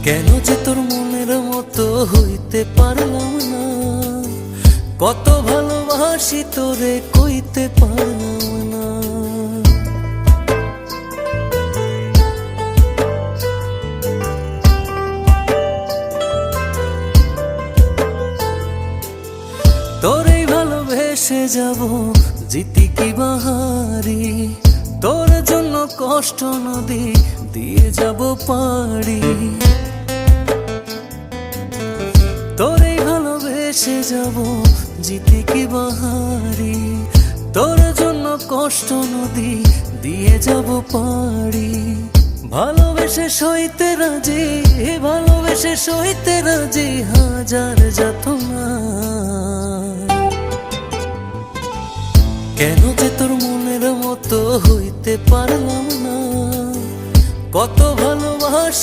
কেন যে তোর মনের মতো হইতে পারলাম না, কত ভালোবাসি তোরে কইতে পারলাম না। তোরেই ভালোবেসে যাব, জিতি কি বাহারি, তোর জন্য কষ্ট নদী দিয়ে যাব পাড়ি। তোরেই ভালোবেসে যাব, জিতি কি বাহারি, তোর জন্য কষ্ট নদী দিয়ে যাব পাড়ি। ভালোবেসে সইতে রাজি, ভালোবেসে সইতে রাজি হাজার যাতনা। কেন যে তোর মনের মতো হইতে পারলাম না, কত ভালোবাসি